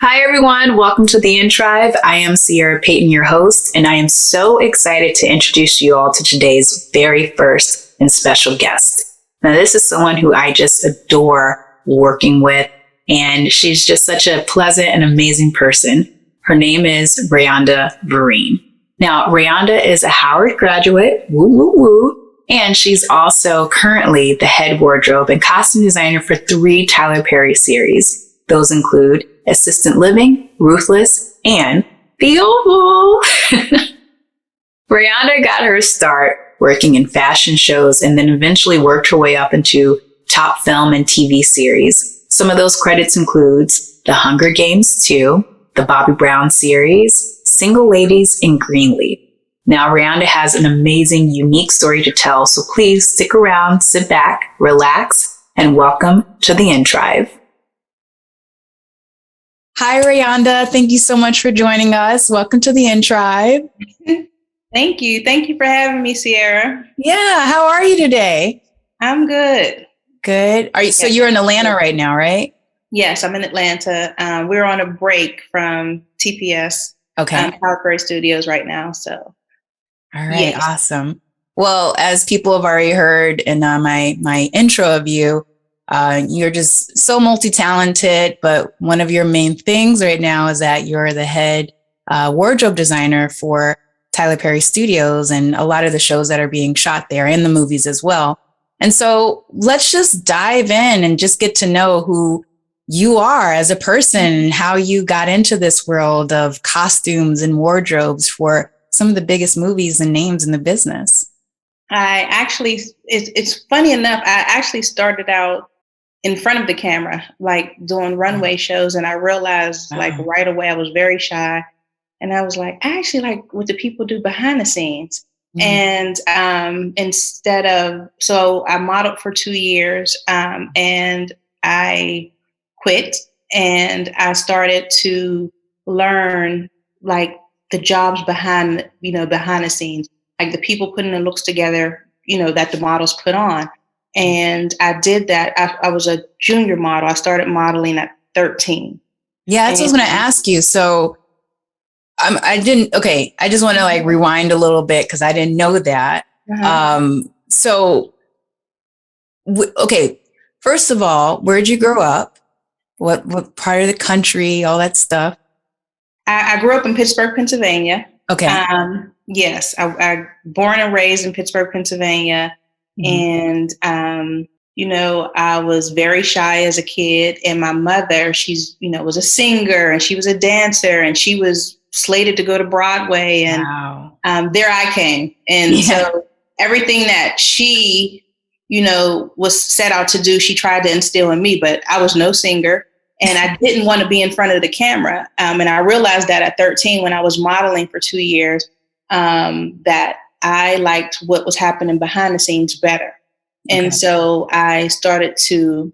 Hi, everyone. Welcome to the In Trive. I am Ciera Payton, your host, and I am so excited to introduce you all to today's very first and special guest. Now, this is someone who I just adore working with, and she's just such a pleasant and amazing person. Her name is Raiyonda Vereen. Now, Raiyonda is a Howard graduate, woo, woo, woo, and she's also currently the head wardrobe and costume designer for 3 Tyler Perry series. Those include Assistant Living, Ruthless, and The Oval. Brianda got her start working in fashion shows and then eventually worked her way up into top film and TV series. Some of those credits includes The Hunger Games 2, the Bobbi Brown series, Single Ladies, and Greenleaf. Now, Brianda has an amazing, unique story to tell, so please stick around, sit back, relax, and welcome to the In Trive. Hi, Raiyonda. Thank you so much for joining us. Welcome to the In Tribe. Thank you. Thank you for having me, Ciera. Yeah. How are you today? I'm good. Good. So you're in Atlanta right now, right? Yes, I'm in Atlanta. We're on a break from TPS, Tyler Perry Studios right now. So, all right. Yes. Awesome. Well, as people have already heard in my intro of you, you're just so multi-talented, but one of your main things right now is that you're the head wardrobe designer for Tyler Perry Studios and a lot of the shows that are being shot there and the movies as well. And so let's just dive in and just get to know who you are as a person and how you got into this world of costumes and wardrobes for some of the biggest movies and names in the business. It's funny enough, I actually started out in front of the camera, like doing runway shows. And I realized like right away, I was very shy. And I was like, I actually like what the people do behind the scenes. And so I modeled for 2 years and I quit and I started to learn like the jobs behind the scenes, like the people putting the looks together, that the models put on. And I did that. I was a junior model. I started modeling at 13. Yeah, that's what I was going to ask you. So I just want to like rewind a little bit because I didn't know that. First of all, where'd you grow up? What part of the country, all that stuff? I grew up in Pittsburgh, Pennsylvania. Okay. Yes, I born and raised in Pittsburgh, Pennsylvania. And, I was very shy as a kid, and my mother, she's, was a singer and she was a dancer and she was slated to go to Broadway. And there I came. And so everything that she, was set out to do, she tried to instill in me, but I was no singer and I didn't want to be in front of the camera. And I realized that at 13, when I was modeling for 2 years, that I liked what was happening behind the scenes better. And so I started to,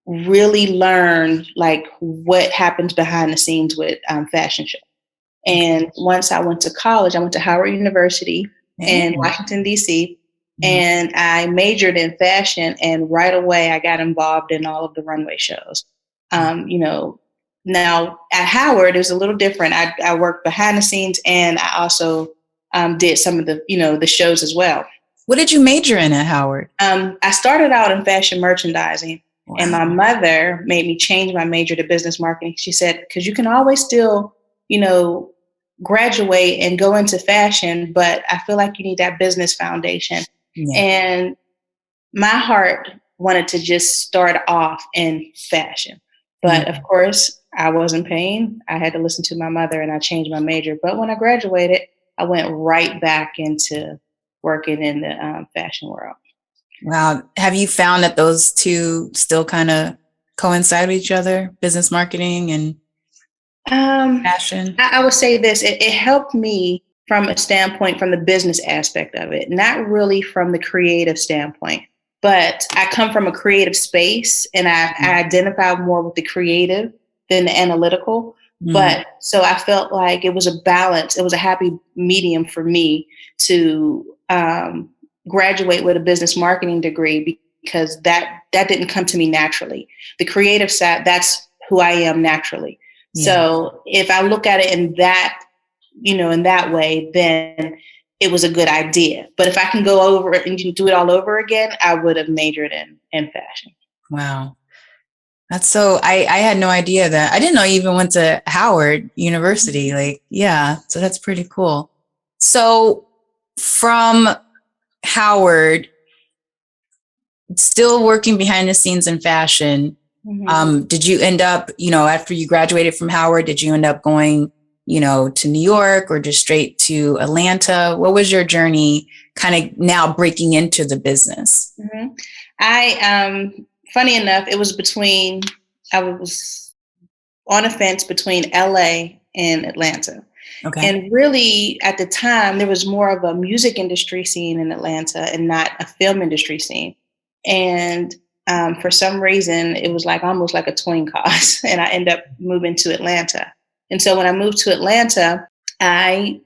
really learn like what happens behind the scenes with fashion shows. And once I went to college, I went to Howard University in Washington, D.C., and I majored in fashion. And right away, I got involved in all of the runway shows. Now at Howard, it was a little different. I worked behind the scenes and I also did some of the, the shows as well. What did you major in at Howard? I started out in fashion merchandising, and my mother made me change my major to business marketing. She said, because you can always still, graduate and go into fashion, but I feel like you need that business foundation. Yeah. And my heart wanted to just start off in fashion. But of course, I wasn't paying. I had to listen to my mother and I changed my major. But when I graduated, I went right back into working in the fashion world. Wow. Have you found that those two still kind of coincide with each other, business marketing and fashion? I would say this, it helped me from a standpoint, from the business aspect of it, not really from the creative standpoint. But I come from a creative space and I identify more with the creative than the analytical. But so I felt like it was a balance. It was a happy medium for me to graduate with a business marketing degree because that didn't come to me naturally. The creative side, that's who I am naturally. Yeah. So if I look at it in that, in that way, then it was a good idea. But if I can go over and do it all over again, I would have majored in fashion. Wow. That's so, I had no idea that. I didn't know you even went to Howard University. Like, yeah, so that's pretty cool. So from Howard, still working behind the scenes in fashion, did you end up, after you graduated from Howard, did you end up going, to New York or just straight to Atlanta? What was your journey kind of now breaking into the business? Funny enough, I was on a fence between LA and Atlanta. Okay. And really, at the time, there was more of a music industry scene in Atlanta and not a film industry scene. And for some reason, it was almost like a coin toss, and I ended up moving to Atlanta. And so when I moved to Atlanta, I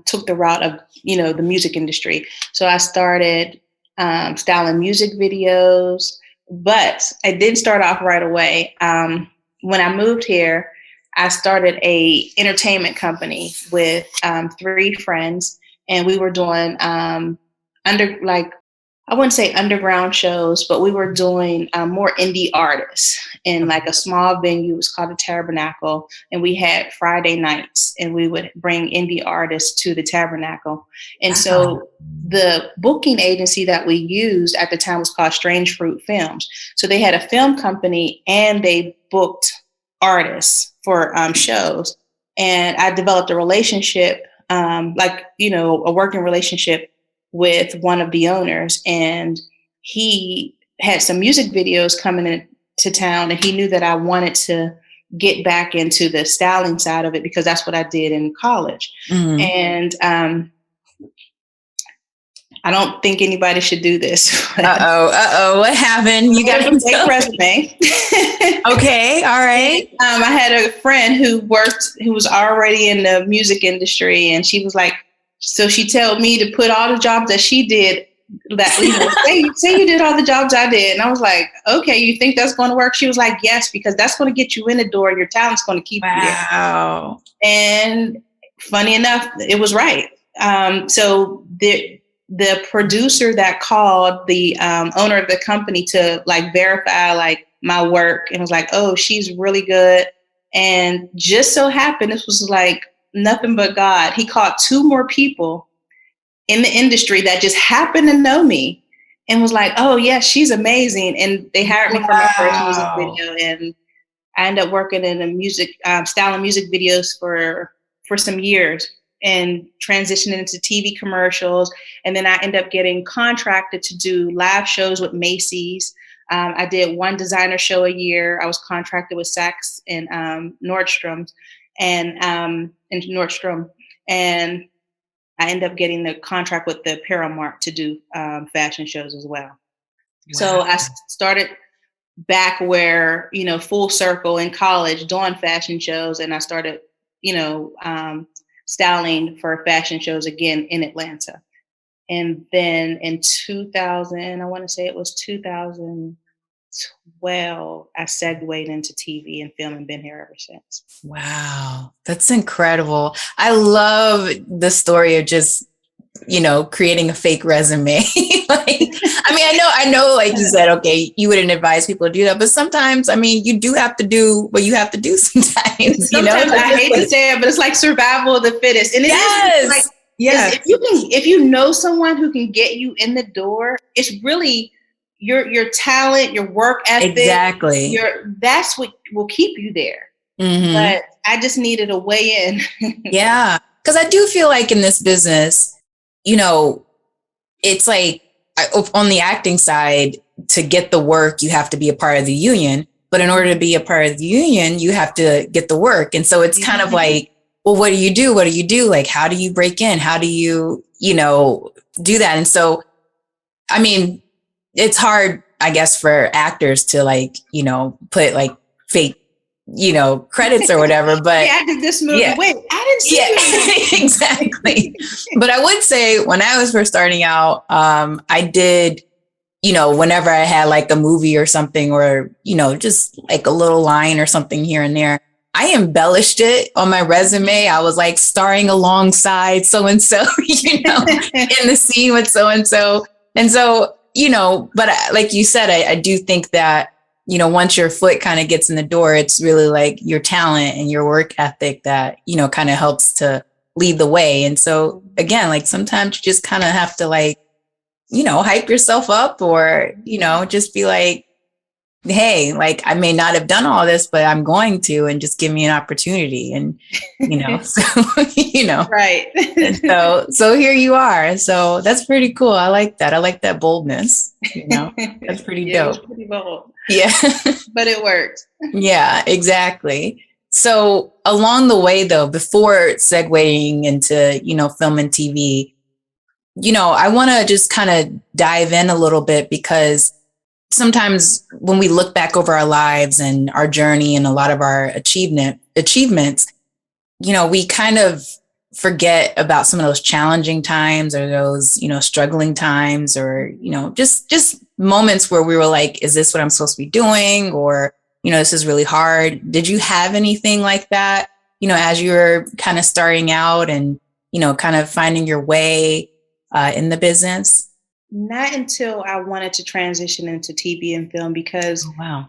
took the route of, the music industry. So I started styling music videos, but I didn't start off right away. When I moved here, I started a entertainment company with 3 friends, and we were doing I wouldn't say underground shows, but we were doing more indie artists in a small venue. It was called the Tabernacle, and we had Friday nights, and we would bring indie artists to the Tabernacle. And so the booking agency that we used at the time was called Strange Fruit Films. So they had a film company, and they booked artists for shows. And I developed a relationship, a working relationship with one of the owners, and he had some music videos coming into town, and he knew that I wanted to get back into the styling side of it because that's what I did in college. Mm-hmm. And I don't think anybody should do this. What happened? You got a fake resume. Okay, all right. I had a friend who was already in the music industry, and she was like, so she told me to put all the jobs that she did, that say you did all the jobs I did. And I was like, okay, you think that's going to work? She was like, yes, because that's going to get you in the door. Your talent's going to keep you there. Wow. And funny enough, it was right. So the producer that called the owner of the company to verify my work and was like, oh, she's really good. And just so happened, this was nothing but God. He caught 2 more people in the industry that just happened to know me and was like, oh yeah, she's amazing. And they hired me for my first music video. And I ended up working in the music, styling music videos for some years and transitioning into TV commercials. And then I ended up getting contracted to do live shows with Macy's. I did 1 designer show a year. I was contracted with Saks and Nordstrom. And I ended up getting the contract with the Paramount to do fashion shows as well. Wow. So I started back where, full circle in college doing fashion shows, and I started, styling for fashion shows again in Atlanta. And then in 2000, I want to say it was 2012, I segued into TV and film and been here ever since. Wow, that's incredible. I love the story of just, creating a fake resume. I know, like you said, okay, you wouldn't advise people to do that, but sometimes, you do have to do what you have to do sometimes. Sometimes I hate to say it, but it's like survival of the fittest. And it is if you know someone who can get you in the door, it's really your talent, your work ethic. Exactly. That's what will keep you there. Mm-hmm. But I just needed a way in. Yeah. Because I do feel like in this business, it's on the acting side, to get the work, you have to be a part of the union. But in order to be a part of the union, you have to get the work. And so it's kind of like, well, what do you do? What do you do? How do you break in? How do you, do that? And so, it's hard, I guess, for actors to put fake, credits or whatever, but I did this movie. Yeah. Wait, I didn't see it. Exactly. But I would say when I was first starting out, I did, whenever I had like a movie or something, or, just like a little line or something here and there, I embellished it on my resume. I was like starring alongside so and so, in the scene with so and so. And so, but like you said, I do think that, once your foot kind of gets in the door, it's really like your talent and your work ethic that, kind of helps to lead the way. And so again, like sometimes you just kind of have to like, hype yourself up, or, just be like, hey, like I may not have done all this, but I'm going to, and just give me an opportunity. And, so, Right. so here you are. So that's pretty cool. I like that. I like that boldness, that's pretty dope. It was pretty bold. Yeah. But it worked. Yeah, exactly. So along the way though, before segueing into, film and TV, I want to just kind of dive in a little bit, because sometimes when we look back over our lives and our journey and a lot of our achievements, we kind of forget about some of those challenging times, or those, struggling times, or, just moments where we were like, is this what I'm supposed to be doing? Or, this is really hard. Did you have anything like that, as you were kind of starting out and, kind of finding your way in the business? Not until I wanted to transition into TV and film, because Wow.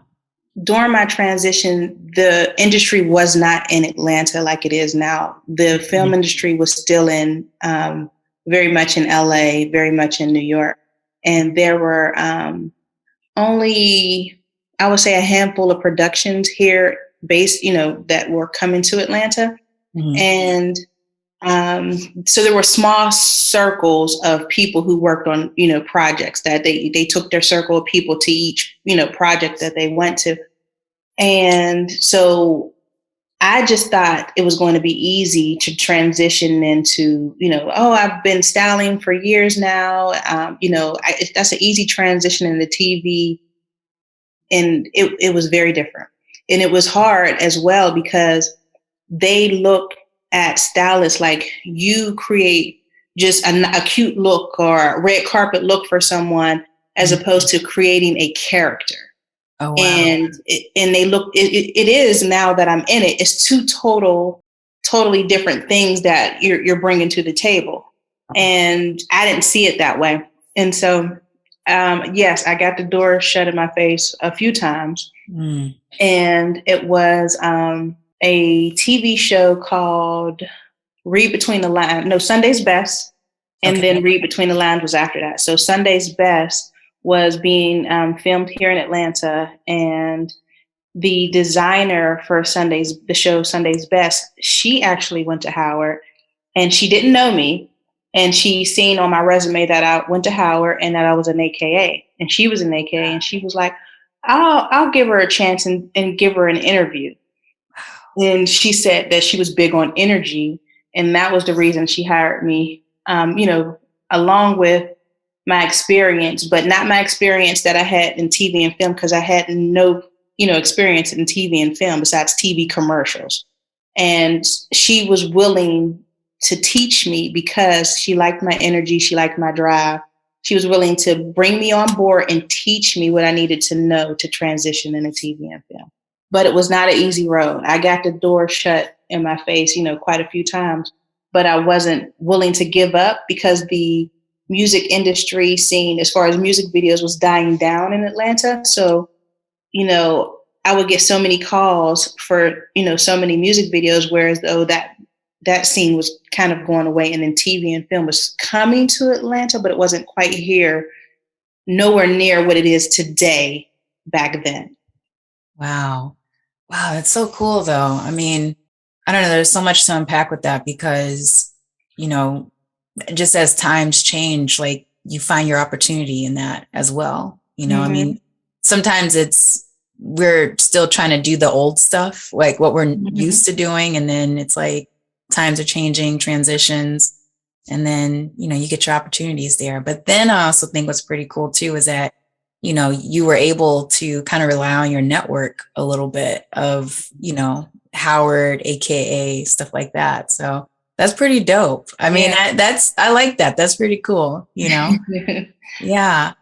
during my transition, the industry was not in Atlanta like it is now. The film industry was still in very much in LA, very much in New York. And there were only, I would say, a handful of productions here based, that were coming to Atlanta. And so there were small circles of people who worked on, projects that they took their circle of people to each, project that they went to. And so I just thought it was going to be easy to transition into, I've been styling for years now. That's an easy transition into TV. And it was very different. And it was hard as well, because they look at stylists like, you create just a cute look or a red carpet look for someone, as opposed to creating a character. Oh, wow. And they look, it is, now that I'm in it, it's two totally different things that you're bringing to the table. And I didn't see it that way. And so, yes, I got the door shut in my face a few times. And it was a TV show called Read Between the Lines. No, Sunday's Best. And then Read Between the Lines was after that. So Sunday's Best was being filmed here in Atlanta. And the designer for the show Sunday's Best, she actually went to Howard, and she didn't know me. And she seen on my resume that I went to Howard and that I was an AKA, and she was an AKA. And she was like, I'll give her a chance and give her an interview. And she said that she was big on energy, and that was the reason she hired me, along with my experience, but not my experience that I had in TV and film, because I had no, experience in TV and film besides TV commercials. And she was willing to teach me because she liked my energy. She liked my drive. She was willing to bring me on board and teach me what I needed to know to transition into TV and film. But it was not an easy road. I got the door shut in my face, quite a few times, but I wasn't willing to give up, because the music industry scene, as far as music videos, was dying down in Atlanta. So, I would get so many calls for, so many music videos, whereas though that scene was kind of going away, and then TV and film was coming to Atlanta, but it wasn't quite here, nowhere near what it is today back then. Wow. That's so cool though. I mean, I don't know, there's so much to unpack with that, because, just as times change, like you find your opportunity in that as well. I mean, sometimes we're still trying to do the old stuff, like what we're used to doing. And then it's like times are changing, transitions, and then, you get your opportunities there. But then I also think what's pretty cool too is that, you were able to kind of rely on your network a little bit of, Howard, AKA, stuff like that. So that's pretty dope. I mean, I like that. That's pretty cool, Yeah.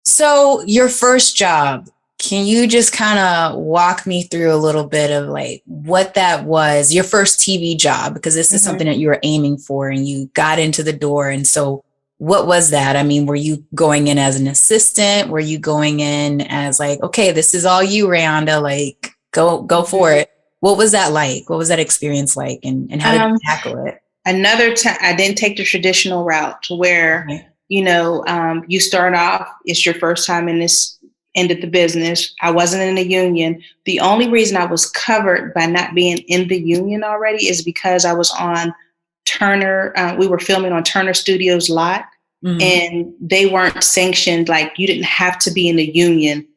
So your first job, can you just kind of walk me through a little bit of like what that was, your first TV job, because this is something that you were aiming for and you got into the door. And so what was that? I mean, were you going in as an assistant? Were you going in as like, okay, this is all you, Raiyonda, like go for it. What was that like? What was that experience like? And how did you tackle it? Another time, I didn't take the traditional route to where, you start off, it's your first time in this end of the business. I wasn't in the union. The only reason I was covered by not being in the union already is because I was on Turner. We were filming on Turner Studios lot, and they weren't sanctioned. Like, you didn't have to be in the union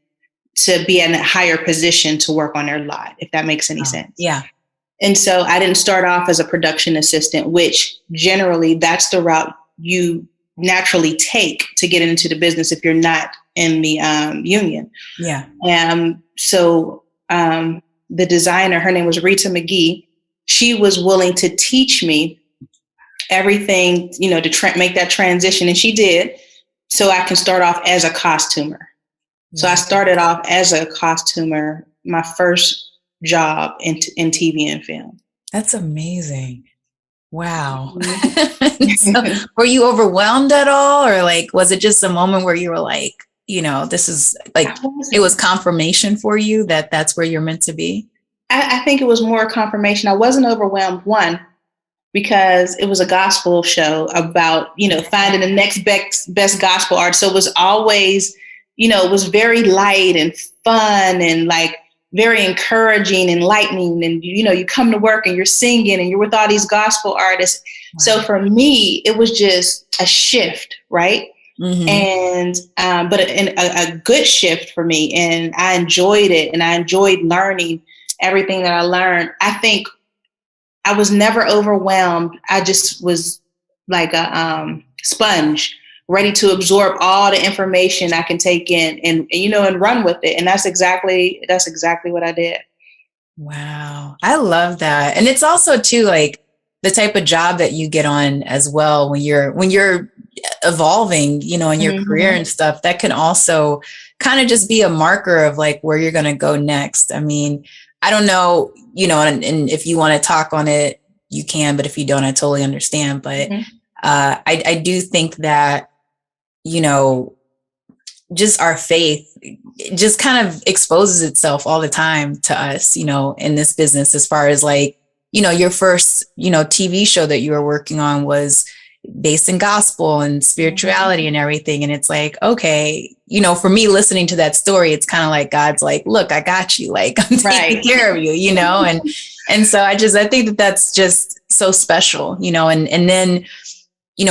to be in a higher position to work on their lot, if that makes any sense. Yeah. And so I didn't start off as a production assistant, which generally that's the route you naturally take to get into the business if you're not in the union. Yeah. So the designer, her name was Rita McGee. She was willing to teach me everything, to make that transition. And she did, so I can start off as a costumer. So I started off as a costumer, my first job in TV and film. That's amazing. Wow. So, were you overwhelmed at all? Or like, was it just a moment where you were like, this is like, it was confirmation for you that that's where you're meant to be? I think it was more confirmation. I wasn't overwhelmed, one, because it was a gospel show about, finding the next best gospel artist. So it was always, it was very light and fun and like very encouraging, enlightening. And, you come to work and you're singing and you're with all these gospel artists. Wow. So for me, it was just a shift, right? And, but a good shift for me. And I enjoyed it. And I enjoyed learning everything that I learned. I think I was never overwhelmed. I just was like a sponge, ready to absorb all the information I can take in and run with it. And that's exactly what I did. Wow. I love that. And it's also too, like the type of job that you get on as well, when you're evolving, in your career and stuff, that can also kind of just be a marker of like where you're going to go next. I mean, I don't know, and if you want to talk on it, you can, but if you don't, I totally understand. But I do think that, just our faith just kind of exposes itself all the time to us, in this business, as far as like, your first, TV show that you were working on was based in gospel and spirituality and everything. And it's like, okay, for me listening to that story, it's kind of like God's like, look, I got you, like I'm taking care of you, and so I think that that's just so special, and then,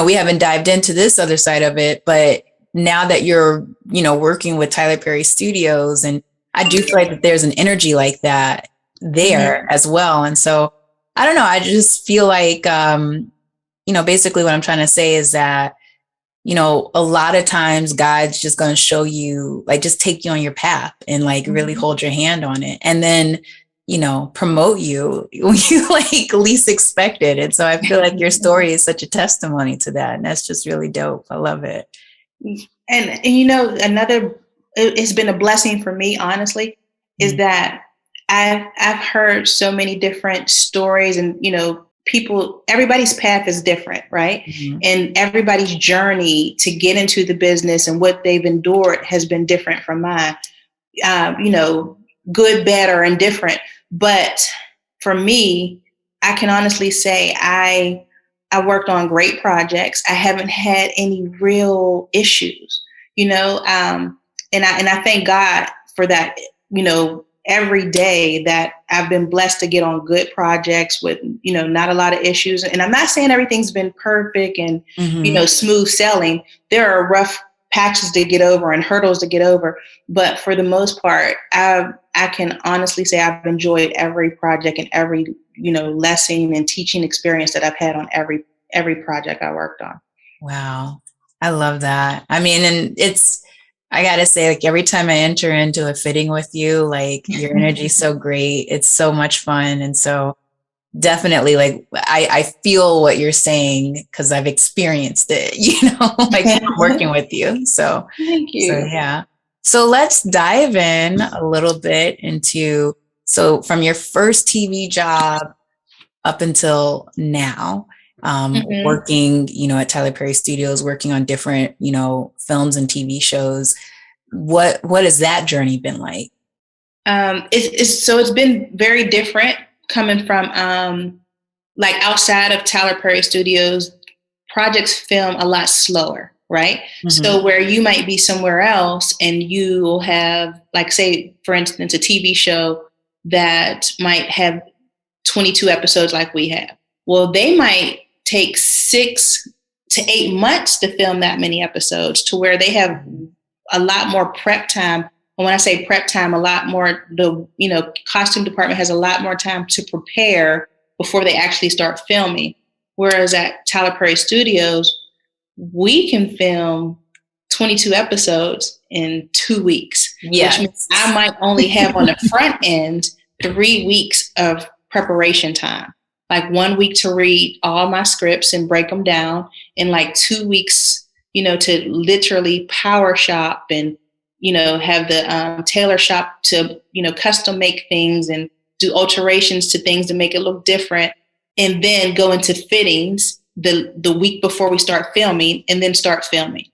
we haven't dived into this other side of it, but now that you're, working with Tyler Perry Studios, and I do feel like that there's an energy like that there as well. And so I don't know, I just feel like, basically what I'm trying to say is that, a lot of times God's just going to show you, like, just take you on your path and like really hold your hand on it. And then, promote you when you like least expect it. And so I feel like your story is such a testimony to that. And that's just really dope. I love it. And it's been a blessing for me, honestly, is that I've heard so many different stories, and, everybody's path is different, right? And everybody's journey to get into the business and what they've endured has been different from mine, good, bad, or indifferent. But for me, I can honestly say I worked on great projects. I haven't had any real issues, and I thank God for that, every day that I've been blessed to get on good projects with, not a lot of issues. And I'm not saying everything's been perfect and, smooth sailing. There are rough patches to get over and hurdles to get over. But for the most part, I can honestly say I've enjoyed every project and every, lesson and teaching experience that I've had on every project I worked on. Wow. I love that. I mean, and I got to say, like, every time I enter into a fitting with you, like, your energy is so great. It's so much fun. And so definitely, like, I feel what you're saying because I've experienced it, like working with you. So, Thank so you. yeah. So let's dive in a little bit into, so from your first TV job up until now, working, at Tyler Perry Studios, working on different, films and TV shows. What has that journey been like? It's been very different coming from like outside of Tyler Perry Studios. Projects film a lot slower, right? So where you might be somewhere else and you will have, like, say, for instance, a TV show that might have 22 episodes like we have. Well, they might take 6 to 8 months to film that many episodes, to where they have a lot more prep time. And when I say prep time, a lot more, the costume department has a lot more time to prepare before they actually start filming. Whereas at Tyler Perry Studios, we can film 22 episodes in 2 weeks, which means I might only have on the front end 3 weeks of preparation time. Like 1 week to read all my scripts and break them down, and like 2 weeks, to literally power shop and, have the tailor shop to, custom make things and do alterations to things to make it look different. And then go into fittings the week before we start filming, and then start filming.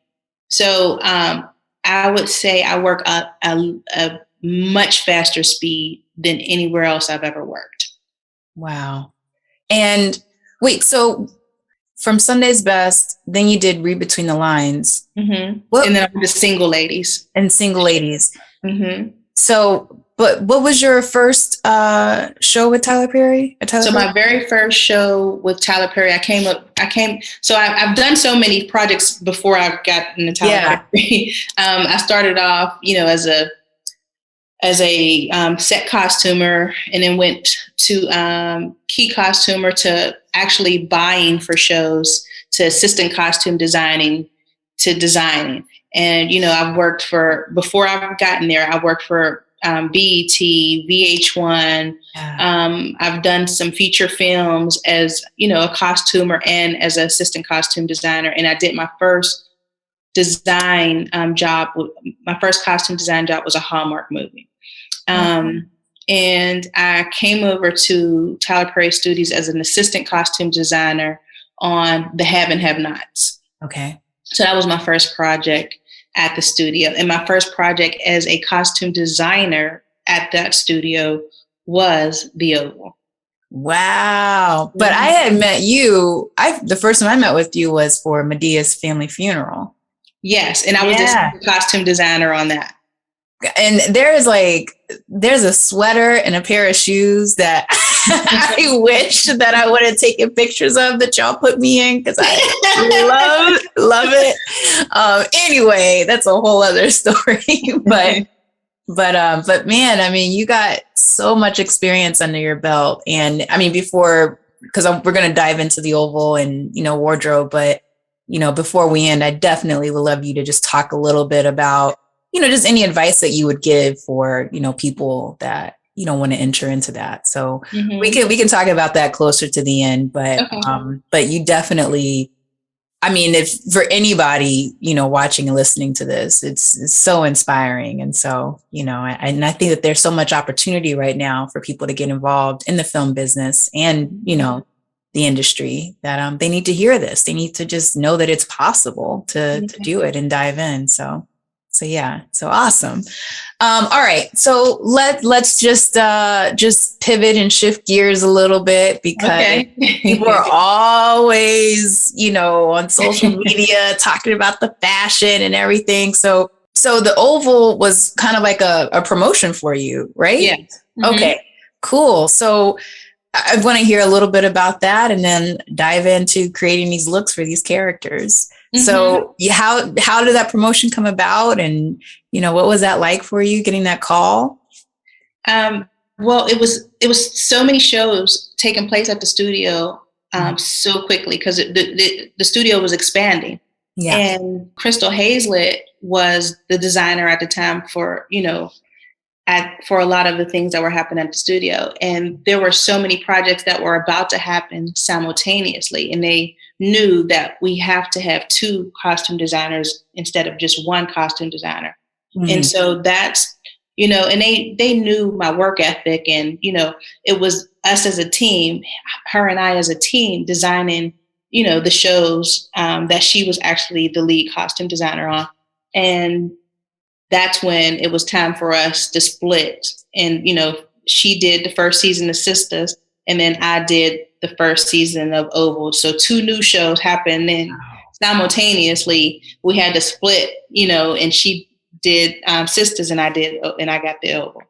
So I would say I work at a much faster speed than anywhere else I've ever worked. Wow. And wait, so from Sunday's Best, then you did Read Between the Lines. And then I'm the Single Ladies. And Single Ladies. So, but what was your first show with Tyler Perry? My very first show with Tyler Perry, so I've done so many projects before I got into Tyler Perry. I started off, as a set costumer, and then went to key costumer, to actually buying for shows, to assistant costume designing, to designing. And, I've worked before I've gotten there, I worked for BET, VH1. I've done some feature films as, a costumer and as an assistant costume designer. And I did my first design job. My first costume design job was a Hallmark movie. And I came over to Tyler Perry Studios as an assistant costume designer on The Have and Have Nots. Okay. So that was my first project at the studio. And my first project as a costume designer at that studio was The Oval. Wow. But I had met you, the first time I met with you was for Medea's family funeral. Yes. And I was the costume designer on that. And there's a sweater and a pair of shoes that I wish that I would have taken pictures of, that y'all put me in, because I love it. Anyway, that's a whole other story. But man, I mean, you got so much experience under your belt. And I mean, because we're going to dive into the Oval and, wardrobe, but, before we end, I definitely would love you to just talk a little bit about, just any advice that you would give for, people that, want to enter into that. So we can talk about that closer to the end, but you definitely, I mean, if for anybody, watching and listening to this, it's so inspiring. And so, and I think that there's so much opportunity right now for people to get involved in the film business and, the industry, that they need to hear this. They need to just know that it's possible to do it and dive in. So yeah, so awesome. All right, so let's just pivot and shift gears a little bit, because people are always, on social media talking about the fashion and everything. So the Oval was kind of like a promotion for you, right? Yes. Okay, cool. So I want to hear a little bit about that, and then dive into creating these looks for these characters. So how did that promotion come about? And, what was that like for you, getting that call? Well, it was so many shows taking place at the studio so quickly, because the studio was expanding. Yeah. And Crystal Hazlett was the designer at the time for, for a lot of the things that were happening at the studio. And there were so many projects that were about to happen simultaneously. And they knew that we have to have 2 costume designers instead of just 1 costume designer. Mm-hmm. And so that's, you know, and they knew my work ethic, and, you know, it was us as a team, her and I as a team, designing, you know, the shows that she was actually the lead costume designer on. And that's when it was time for us to split. And, you know, she did the first season of Sisters, and then I did the first season of Oval. So 2 new shows happened, and simultaneously we had to split, you know, and she did Sisters, and I got the Oval.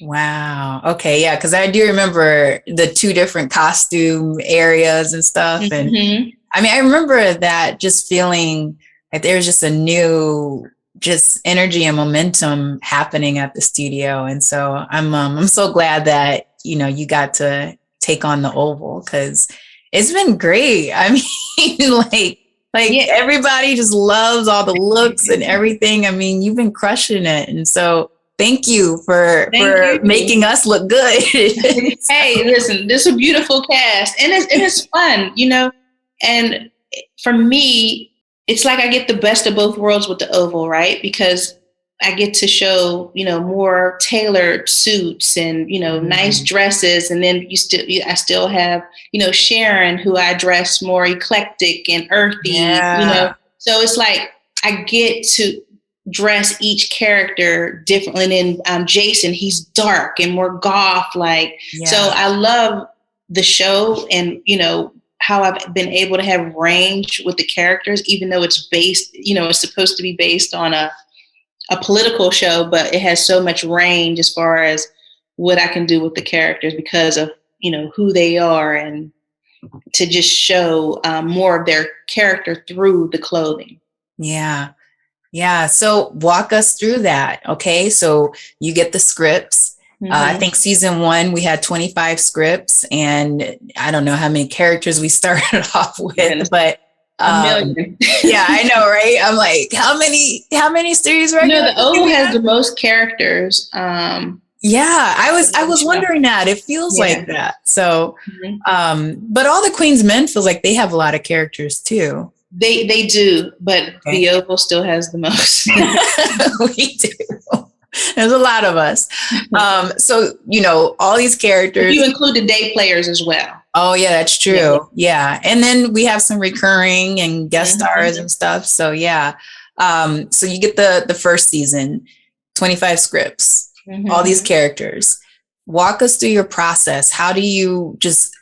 Wow. Okay. Yeah. Cause I do remember the 2 different costume areas and stuff. Mm-hmm. And I mean, I remember that, just feeling like there was just a new just energy and momentum happening at the studio. And so I'm so glad that, you know, you got to take on the Oval, because it's been great. I mean, like yeah. Everybody just loves all the looks and everything. I mean, you've been crushing it. And so thank you for making us look good. Hey, listen, this is a beautiful cast, and it's fun, you know, and for me, it's like I get the best of both worlds with the Oval, right? Because I get to show, you know, more tailored suits and, you know, nice dresses. And then I still have, you know, Sharon, who I dress more eclectic and earthy, you know. So it's like I get to dress each character differently. And then Jason, he's dark and more goth, like. Yeah. So I love the show, and, you know, how I've been able to have range with the characters, even though it's based, you know, it's supposed to be based on a political show, but it has so much range as far as what I can do with the characters because of, you know, who they are, and to just show more of their character through the clothing. Yeah. Yeah. So walk us through that. Okay. So you get the scripts. I think season 1, we had 25 scripts, and I don't know how many characters we started off with, but a million. Yeah, I know, right? I'm like, how many series right now? No, the Oval has the most characters. Yeah, I was wondering that. It feels like that. So, but all the Queen's Men feels like they have a lot of characters too. They do, but the Oval still has the most. We do. There's a lot of us. So, you know, all these characters. You include the day players as well. Oh, yeah, that's true. Yeah. And then we have some recurring and guest stars and stuff. So, yeah. So you get the first season, 25 scripts, all these characters. Walk us through your process. How do you just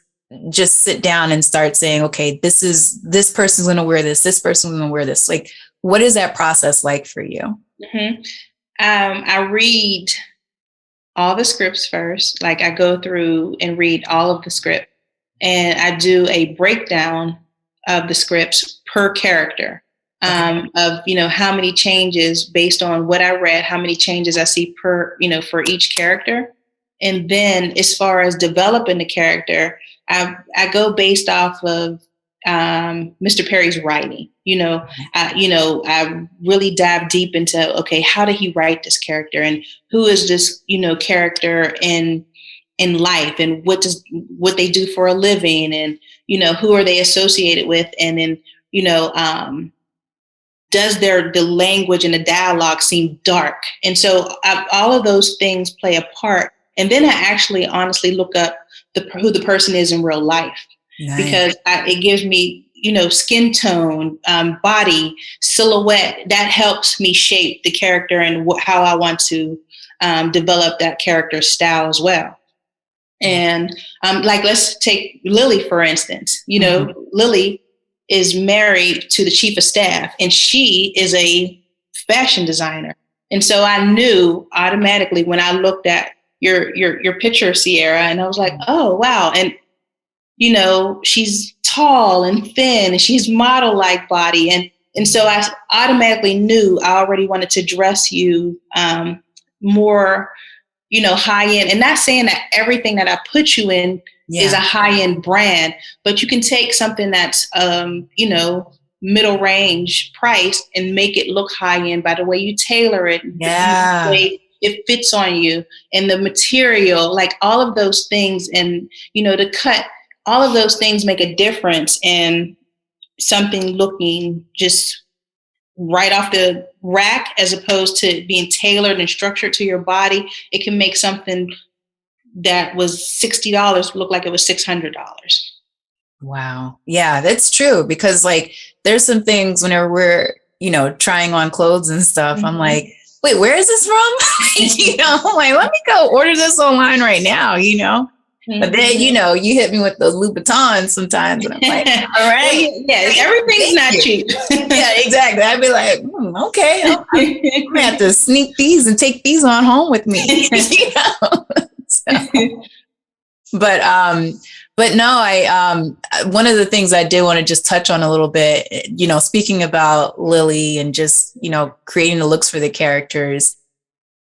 sit down and start saying, okay, this person's going to wear this person's going to wear this? Like, what is that process like for you? I read all the scripts first. Like, I go through and read all of the script, and I do a breakdown of the scripts per character, of, you know, how many changes based on what I read, how many changes I see per, you know, for each character. And then as far as developing the character, I go based off of Mr. Perry's writing. I really dive deep into, okay, how did he write this character, and who is this, you know, character in life, and what they do for a living, and, you know, who are they associated with, and then, you know, does the language and the dialogue seem dark? And so all of those things play a part. And then I actually honestly look up who the person is in real life. Nice. Because it gives me, you know, skin tone, body, silhouette. That helps me shape the character and how I want to develop that character's style as well. And like, let's take Lily, for instance. You know, Lily is married to the chief of staff, and she is a fashion designer. And so I knew automatically when I looked at your picture, Ciera, and I was like, oh, wow. And, you know, she's tall and thin, and she's model-like body. And so I automatically knew I already wanted to dress you more, you know, high-end. And not saying that everything that I put you in is a high-end brand, but you can take something that's, you know, middle range price and make it look high-end by the way you tailor it. Yeah. The way it fits on you, and the material, like all of those things, and the cut, all of those things make a difference in something looking just right off the rack, as opposed to being tailored and structured to your body. It can make something that was $60 look like it was $600. Wow. Yeah, that's true. Because like there's some things whenever we're, trying on clothes and stuff, I'm like, wait, where is this from? I'm like, let me go order this online right now, But then, you hit me with those Louboutins sometimes. And I'm like, all right. Yeah, everything's not cheap. Yeah, exactly. I'd be like, okay, I'm going to have to sneak these and take these on home with me. So, but no, one of the things I did want to just touch on a little bit, speaking about Lily and just, creating the looks for the characters,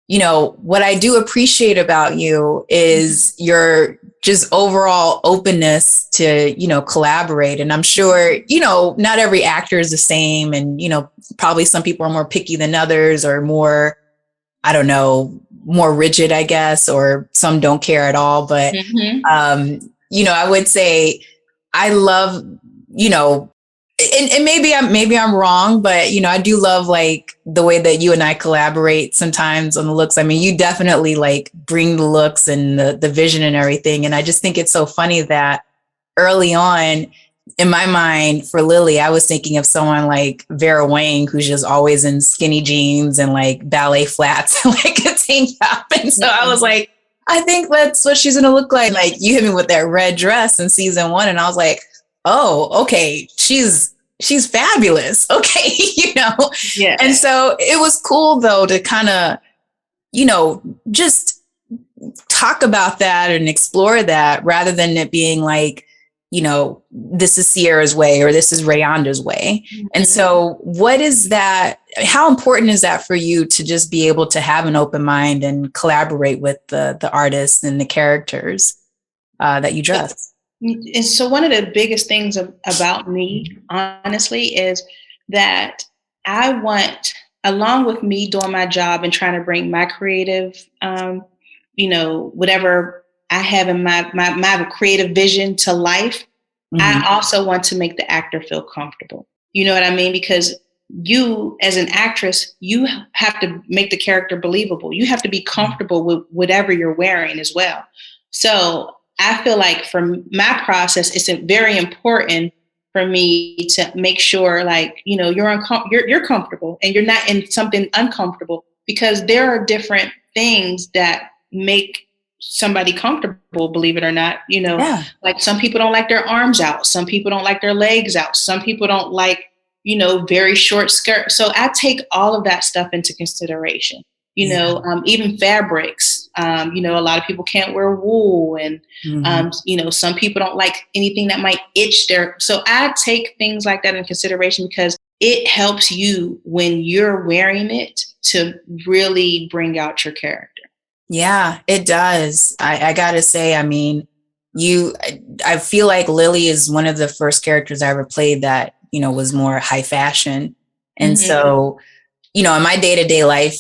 what I do appreciate about you is your just overall openness to, collaborate. And I'm sure, not every actor is the same. And, probably some people are more picky than others, or more, I don't know, more rigid, I guess, or some don't care at all. But, I would say I love, and maybe I'm wrong, but I do love like the way that you and I collaborate sometimes on the looks. I mean, you definitely like bring the looks and the vision and everything. And I just think it's so funny that early on in my mind for Lily, I was thinking of someone like Vera Wang, who's just always in skinny jeans and like ballet flats and like a tank top. And so I was like, I think that's what she's going to look like. Like you hit me with that red dress in season 1. And I was like, oh, okay. She's fabulous. Okay. Yeah. And so it was cool though, to kind of, just talk about that and explore that rather than it being like, this is Ciera's way or this is Raiyonda's way. Mm-hmm. And so what is that? How important is that for you to just be able to have an open mind and collaborate with the artists and the characters that you dress? And so one of the biggest things about me, honestly, is that I want, along with me doing my job and trying to bring my creative, whatever I have in my creative vision to life, I also want to make the actor feel comfortable. You know what I mean? Because you, as an actress, you have to make the character believable. You have to be comfortable with whatever you're wearing as well. So I feel like for my process, it's very important for me to make sure, like, you're comfortable and you're not in something uncomfortable, because there are different things that make somebody comfortable, believe it or not. Like some people don't like their arms out. Some people don't like their legs out. Some people don't like, very short skirt. So I take all of that stuff into consideration. Even fabrics, a lot of people can't wear wool, and, some people don't like anything that might itch so I take things like that into consideration, because it helps you when you're wearing it to really bring out your character. Yeah, it does. I gotta say, I mean, I feel like Lily is one of the first characters I ever played that, was more high fashion. And so, in my day-to-day life,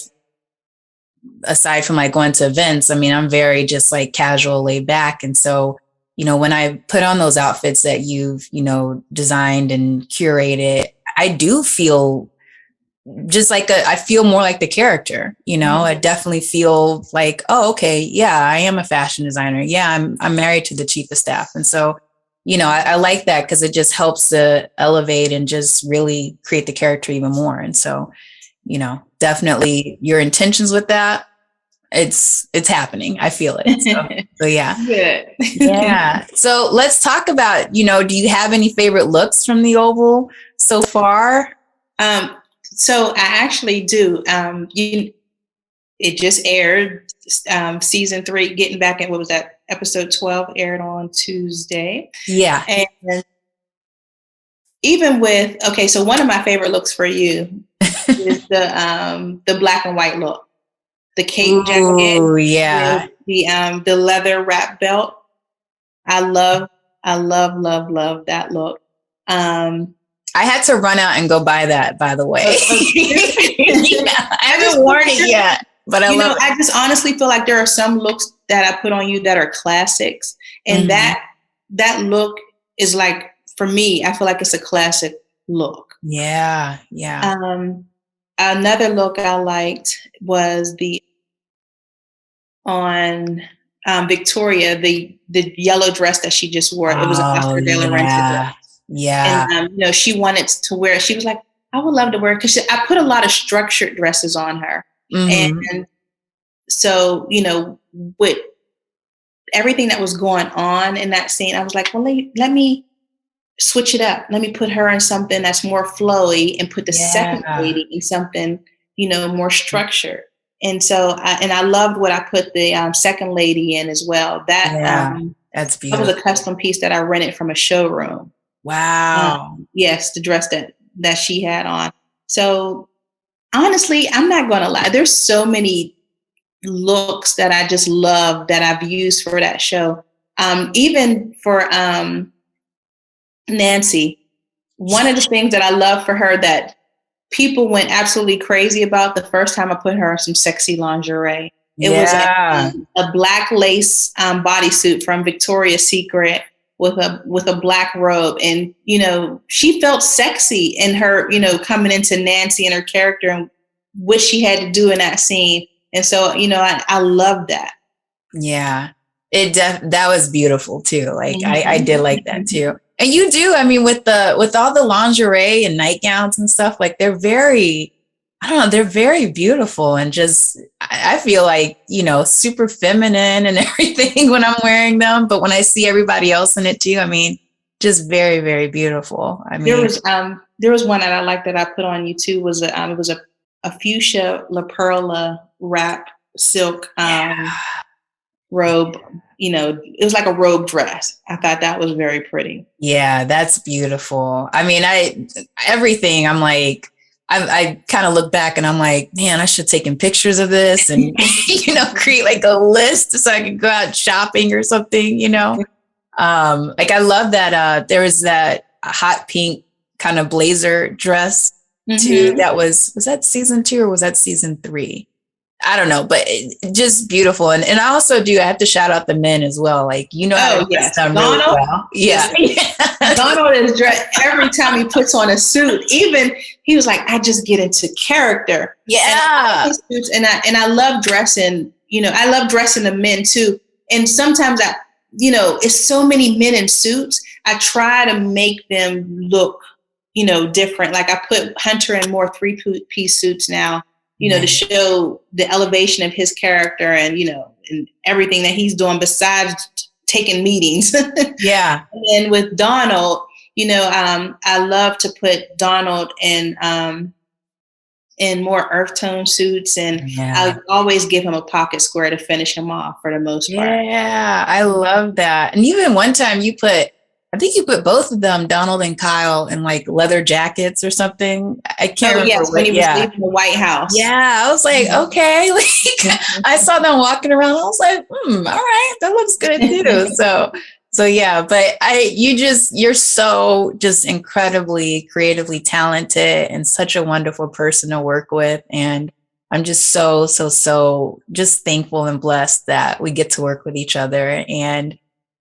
aside from like going to events, I mean, I'm very just like casual, laid back. And so, when I put on those outfits that you've, designed and curated, I do feel just like I feel more like the character, I definitely feel like, oh, okay. Yeah, I am a fashion designer. Yeah. I'm married to the chief of staff. And so, I like that because it just helps to elevate and just really create the character even more. And so, definitely your intentions with that, it's happening. I feel it. So yeah. Good. Yeah. So let's talk about, do you have any favorite looks from the Oval so far? So I actually do. It just aired, season 3, getting back at, what was that? Episode 12 aired on Tuesday. Yeah. And even with, so one of my favorite looks for you is the black and white look, the cape jacket. Oh yeah. The leather wrap belt. I love that look. I had to run out and go buy that, by the way. Yeah, I haven't worn it yet. but I love it. I just honestly feel like there are some looks that I put on you that are classics. And that look is like, for me, I feel like it's a classic look. Yeah. Another look I liked was on Victoria, the yellow dress that she just wore. It was an Oscar de la Renta dress. Yeah. And she wanted to wear it. She was like, I would love to wear it, because I put a lot of structured dresses on her. And so, with everything that was going on in that scene, I was like, well, let me switch it up. Let me put her in something that's more flowy and put the second lady in something, more structured. And so, I loved what I put the second lady in as well. That's beautiful. That was a custom piece that I rented from a showroom. Wow. Yes, the dress that she had on. So honestly, I'm not going to lie. There's so many looks that I just love that I've used for that show. Even for Nancy, one of the things that I love for her that people went absolutely crazy about the first time I put her in some sexy lingerie. It was a black lace bodysuit from Victoria's Secret with a black robe. And, she felt sexy in her, coming into Nancy and her character and what she had to do in that scene. And so, I love that. Yeah, that was beautiful too. Like I did like that too. And you do, I mean, with all the lingerie and nightgowns and stuff, like they're very beautiful, and just, I feel like, super feminine and everything when I'm wearing them. But when I see everybody else in it too, I mean, just very, very beautiful. I mean, there was one that I liked that I put on you too, was it was a fuchsia La Perla wrap silk robe. It was like a robe dress. I thought that was very pretty. Yeah, that's beautiful. I mean, everything, I'm like, I kind of look back and I'm like, man, I should have taken pictures of this and, create like a list so I could go out shopping or something, Like, I love that there was that hot pink kind of blazer dress too. That was that season 2 or was that season 3? I don't know, but just beautiful. And I also I have to shout out the men as well. Like, how to dress them really well. Yeah. Donald is dressed every time he puts on a suit. Even he was like, I just get into character. Yeah. And I love dressing, I love dressing the men too. And sometimes it's so many men in suits. I try to make them look, different. Like I put Hunter in more 3-piece suits now, to show the elevation of his character and, and everything that he's doing besides taking meetings. Yeah. And then with Donald, I love to put Donald in more earth tone suits, and I always give him a pocket square to finish him off for the most part. Yeah, I love that. And even one time I think you put both of them, Donald and Kyle, in like leather jackets or something. I can't remember. Yes, when he was leaving the White House. Yeah, I was like, okay. Like, I saw them walking around. I was like, all right, that looks good too. So yeah, but you're so just incredibly creatively talented and such a wonderful person to work with. And I'm just so just thankful and blessed that we get to work with each other. And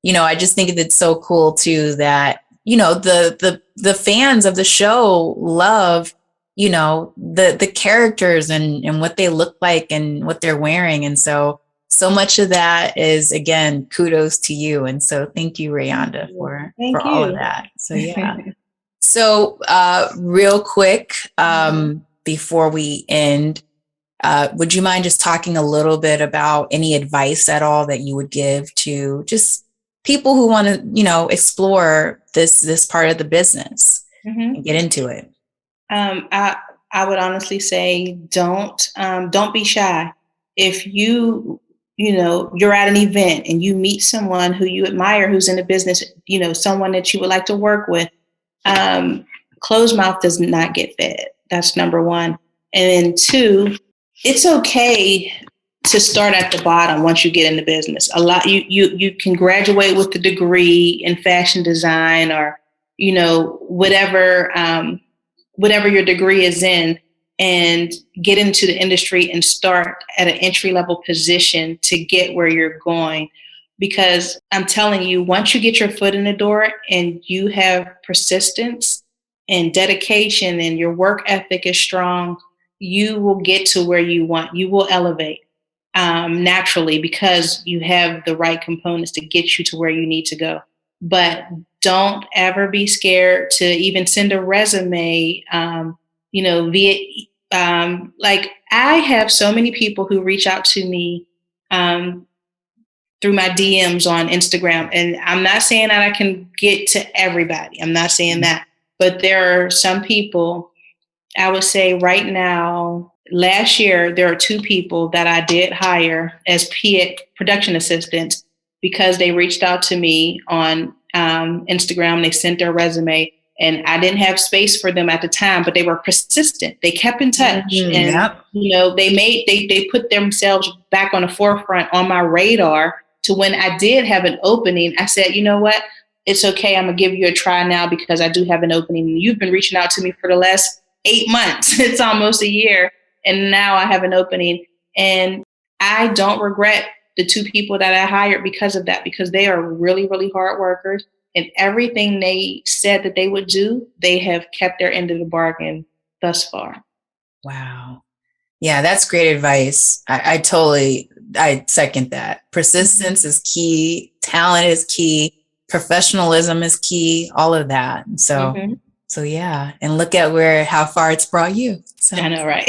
I just think it's so cool too that, the fans of the show love, the characters and what they look like and what they're wearing. And so much of that is, again, kudos to you. And so thank you, Raiyonda, for all of that. So, yeah. So real quick, before we end, would you mind just talking a little bit about any advice at all that you would give to just people who want to, explore this part of the business and get into it? I would honestly say don't be shy. If you're at an event and you meet someone who you admire, who's in the business, someone that you would like to work with, closed mouth does not get fed. That's number one. And then 2, it's okay to start at the bottom once you get in the business. A lot, you can graduate with a degree in fashion design or, whatever your degree is in. and get into the industry and start at an entry-level position to get where you're going. Because I'm telling you, once you get your foot in the door and you have persistence and dedication and your work ethic is strong, you will get to where you want. You will elevate naturally because you have the right components to get you to where you need to go. But don't ever be scared to even send a resume, via, like I have so many people who reach out to me through my DMs on Instagram. And I'm not saying that I can get to everybody. I'm not saying that. But there are some people, I would say right now, last year, there are 2 people that I did hire as production assistants because they reached out to me on Instagram. They sent their resume and I didn't have space for them at the time, but they were persistent. They kept in touch and, they put themselves back on the forefront on my radar to when I did have an opening. I said, you know what? It's okay. I'm going to give you a try now because I do have an opening. You've been reaching out to me for the last 8 months. It's almost a year. And now I have an opening. And I don't regret the 2 people that I hired because of that, because they are really, really hard workers. And everything they said that they would do, they have kept their end of the bargain thus far. Wow. Yeah, that's great advice. I second that. Persistence is key. Talent is key. Professionalism is key. All of that. So, So yeah. And look at how far it's brought you. So. I know, right?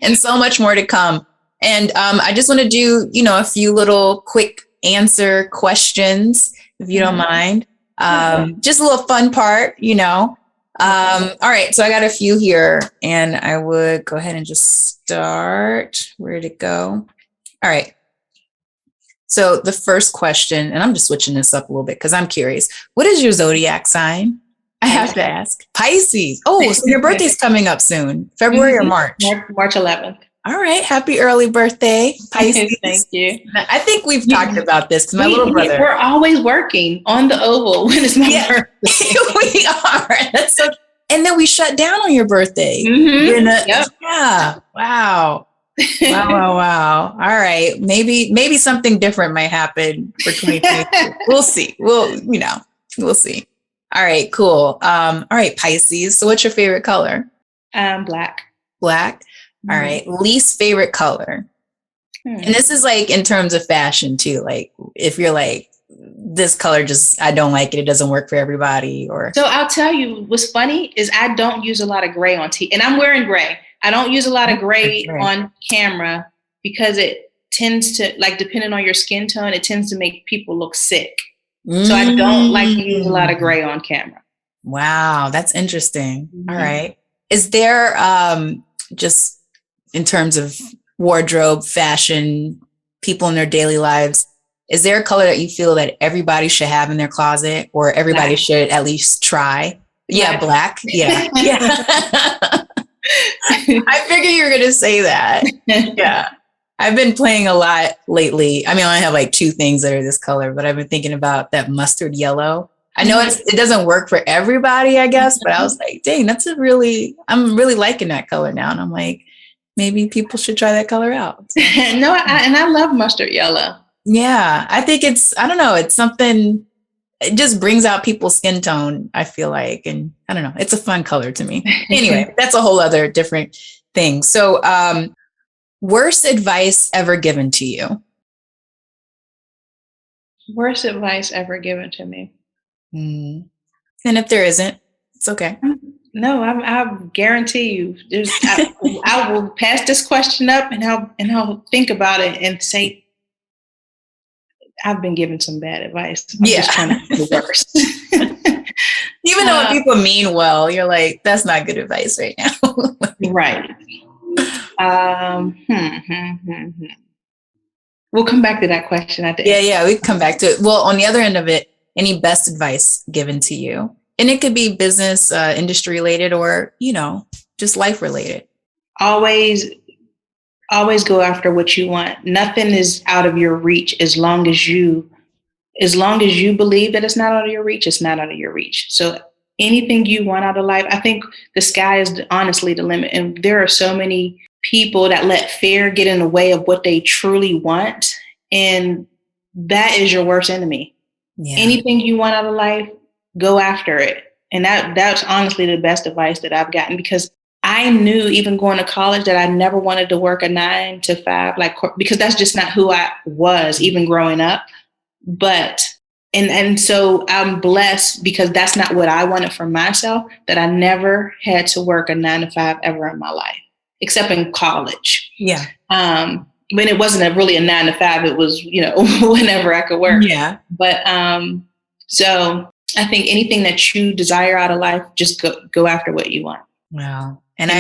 And so much more to come. And I just want to do, a few little quick answer questions, if you don't mind. Just a little fun part, All right. So I got a few here and I would go ahead and just start. Where'd it go? All right. So the first question, and I'm just switching this up a little bit because I'm curious. What is your zodiac sign? I have to ask. Pisces. Oh, so your birthday's coming up soon. February or March? March 11th. All right. Happy early birthday, Pisces. Thank you. I think we've talked about this because my little brother. We're always working on the oval when it's my birthday. We are. That's so. And then we shut down on your birthday. Yep. Yeah. Wow. Wow. All right. Maybe something different might happen for 2022. We'll see. We'll see. All right. Cool. All right. Pisces. So what's your favorite color? Black. Black. All right. Least favorite color. And this is like in terms of fashion too. Like if you're like, this color I don't like it. It doesn't work for everybody. So I'll tell you what's funny is I don't use a lot of gray on TV, and I'm wearing gray. I don't use a lot of gray on camera because it tends to, like, depending on your skin tone, it tends to make people look sick. So I don't like to use a lot of gray on camera. Wow. That's interesting. All right. Is there just in terms of wardrobe, fashion, people in their daily lives, is there a color that you feel that everybody should have in their closet or everybody should at least try? Yeah, black. Yeah. I figured you were going to say that. Yeah. I've been playing a lot lately. I mean, I only have like 2 things that are this color, but I've been thinking about that mustard yellow. I know it doesn't work for everybody, I guess, but I was like, dang, I'm really liking that color now. And I'm like, maybe people should try that color out. So. No, I love mustard yellow. Yeah, I think it's something, it just brings out people's skin tone, I feel like. And I don't know, it's a fun color to me. Anyway, that's a whole other different thing. So, worst advice ever given to you? Worst advice ever given to me? And if there isn't, it's okay. No, I guarantee you. I will pass this question up and I'll think about it and say, I've been given some bad advice. I'm just trying to do the worst. Even though people mean well, you're like, that's not good advice right now. Right. We'll come back to that question at the end. Yeah, we can come back to it. Well, on the other end of it, any best advice given to you? And it could be business, industry related, or, just life related. Always go after what you want. Nothing is out of your reach as long as you believe that it's not out of your reach, it's not out of your reach. So anything you want out of life, I think the sky is honestly the limit. And there are so many people that let fear get in the way of what they truly want. And that is your worst enemy. Yeah. Anything you want out of life, go after it. And that's honestly the best advice that I've gotten, because I knew even going to college that I never wanted to work a 9 to 5, because that's just not who I was even growing up. But and so I'm blessed because that's not what I wanted for myself, that I never had to work a 9 to 5 ever in my life, except in college. Yeah. When it wasn't really a 9 to 5, it was, whenever I could work. Yeah. But so I think anything that you desire out of life, just go after what you want. Wow. And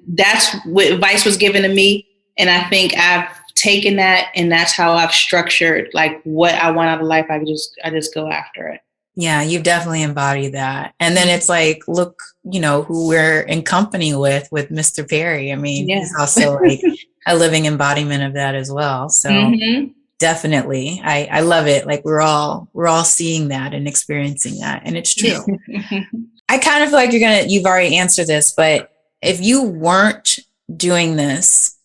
that's what advice was given to me. And I think I've taken that, and that's how I've structured like what I want out of life. I just go after it. Yeah, you've definitely embodied that. And then it's like, look, who we're in company with Mr. Perry. I mean, he's also like a living embodiment of that as well. So definitely, I love it. Like we're all seeing that and experiencing that, and it's true. I kind of feel like you've already answered this, but if you weren't doing this,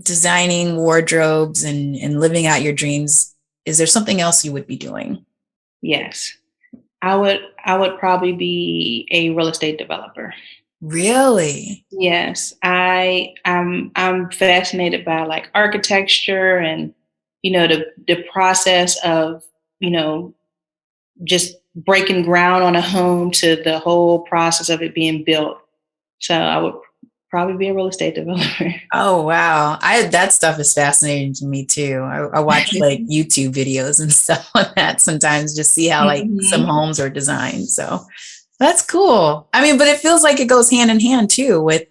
designing wardrobes and living out your dreams, is there something else you would be doing? Yes. I would probably be a real estate developer. Really? Yes. I'm fascinated by like architecture and, the process of, just breaking ground on a home to the whole process of it being built. So I would probably be a real estate developer. Oh, wow. That stuff is fascinating to me too. I watch like YouTube videos and stuff on that sometimes, just see how like some homes are designed. So that's cool. I mean, but it feels like it goes hand in hand too with,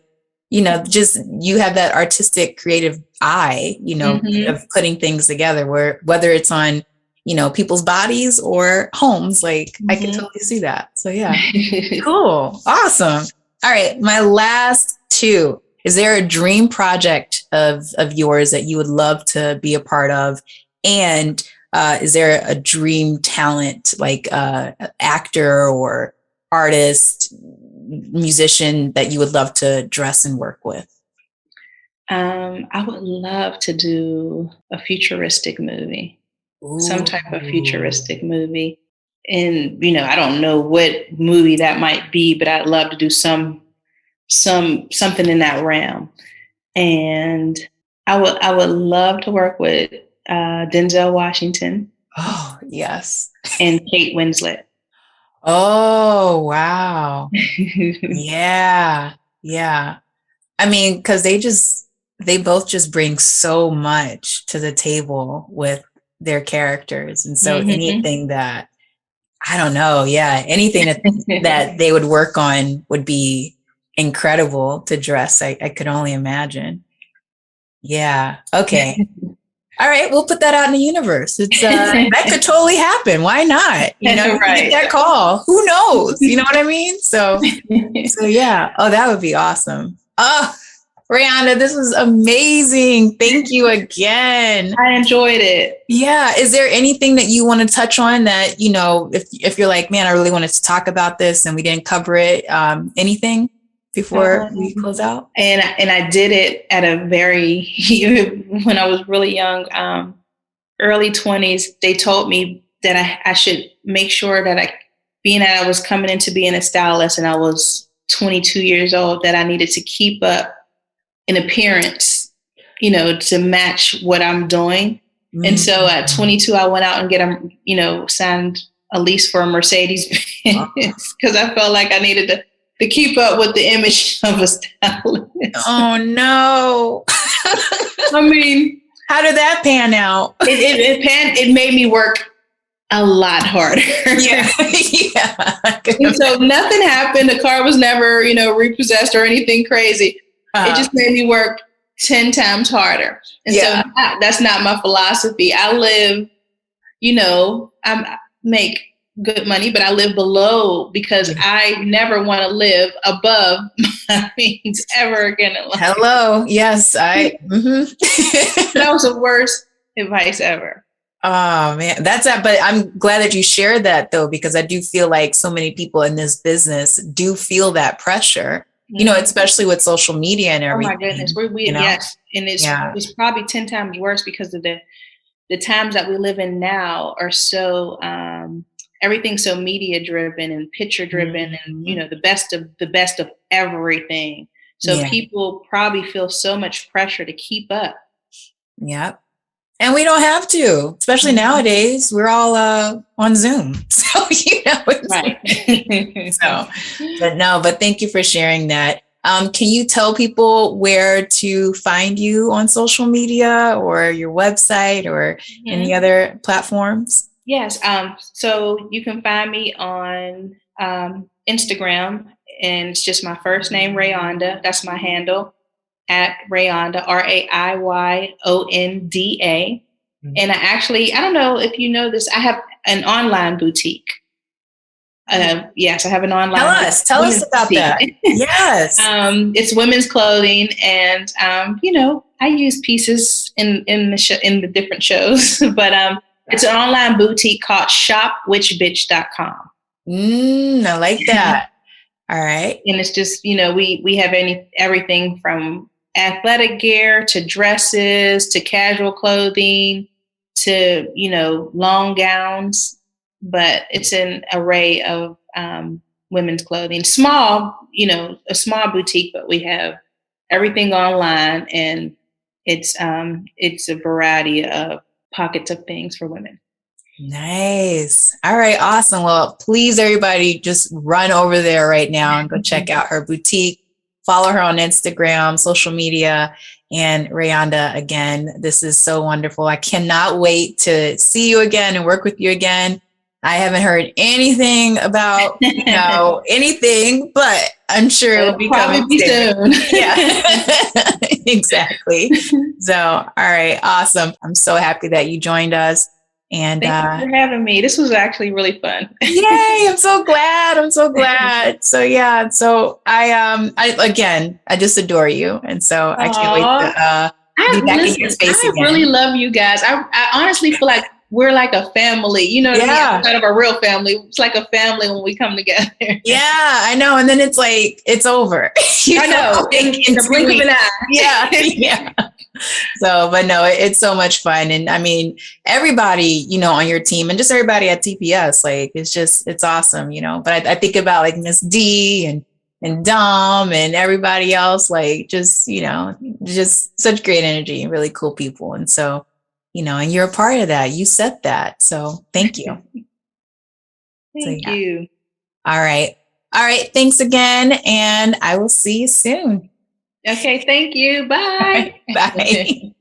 just you have that artistic creative eye, of putting things together, whether it's on, people's bodies or homes, like I can totally see that. So yeah, cool. Awesome. All right. My last 2, is there a dream project of yours that you would love to be a part of? And is there a dream talent, like actor or artist, musician that you would love to dress and work with? I would love to do a futuristic movie. Ooh. Some type of futuristic movie. And, I don't know what movie that might be, but I'd love to do something in that realm. And I would love to work with Denzel Washington. Oh, yes. And Kate Winslet. Oh, wow. Yeah. Yeah. I mean, because they both just bring so much to the table with their characters. And so anything that, I don't know. Yeah. Anything that they would work on would be incredible to dress. I could only imagine. Yeah. Okay. All right. We'll put that out in the universe. It's that could totally happen. Why not? Right. Get that call. Who knows? You know what I mean? So yeah. Oh, that would be awesome. Oh, Raiyonda, this was amazing. Thank you again. I enjoyed it. Yeah. Is there anything that you want to touch on that, if you're like, man, I really wanted to talk about this and we didn't cover it, anything before we close out? And I did it at a very, when I was really young, early 20s, they told me that I should make sure that being that I was coming into being a stylist and I was 22 years old, that I needed to keep up an appearance, to match what I'm doing. Mm-hmm. And so at 22, I went out and signed a lease for a Mercedes because I felt like I needed to keep up with the image of a stylist. Oh no. I mean, how did that pan out? It made me work a lot harder. Yeah. And so nothing happened. The car was never, repossessed or anything crazy. It just made me work 10 times harder. And so that's not my philosophy. I live, I make good money, but I live below because I never want to live above my means ever again in life. Hello. Yes. That was the worst advice ever. Oh man, that's that. But I'm glad that you shared that though, because I do feel like so many people in this business do feel that pressure, especially with social media and Oh my everything, goodness, we you know? yes, and Yeah. it's probably 10 times worse because of the times that we live in now are so everything's so media driven and picture driven, and Mhm. the best of everything. So Yeah. people probably feel so much pressure to keep up. Yep. And we don't have to, especially Mhm. nowadays. We're all on Zoom. So, Right. so, but thank you for sharing that. Can you tell people where to find you on social media or your website or any Mhm. other platforms? Yes. So you can find me on Instagram, and it's just my first name, Raiyonda. That's my handle, at Raiyonda, Raiyonda. And I don't know if you know this, I have an online boutique. Yes, I have an Tell online us, tell us women's about that. boutique. Yes. It's women's clothing, and I use pieces in the different shows, but it's an online boutique called shopwitchbitch.com. I like that. All right. And it's just, we have everything from athletic gear to dresses to casual clothing to, long gowns, but it's an array of women's clothing. Small, a small boutique, but we have everything online, and it's a variety of pockets of things for women. Nice. All right. Awesome. Well, please, everybody, just run over there right now and go check out her boutique. Follow her on Instagram, social media. And Raiyonda, again, this is so wonderful. I cannot wait to see you again and work with you again. I haven't heard anything about, anything, but I'm sure it'll be probably coming be soon. soon. Yeah, exactly. So, all right. Awesome. I'm so happy that you joined us. And thank you for having me. This was actually really fun. yay, I'm so glad. I'm so glad. So yeah, so I just adore you. And so I can't wait to be back in your space I again. really love you guys. I honestly feel like we're like a family. You know what I mean? Outside of a real family. It's like a family when we come together. Yeah, I know. And then it's like, it's over. I know. In the blink of an eye. Yeah. Yeah. So, but no, it's so much fun. And I mean, everybody, on your team and just everybody at TPS, like, it's awesome, but I think about like Miss D and Dom and everybody else, like just such great energy and really cool people. And so, and you're a part of that. You set that. So thank you. Thank you. All right. All right. Thanks again. And I will see you soon. Okay. Thank you. Bye. Bye.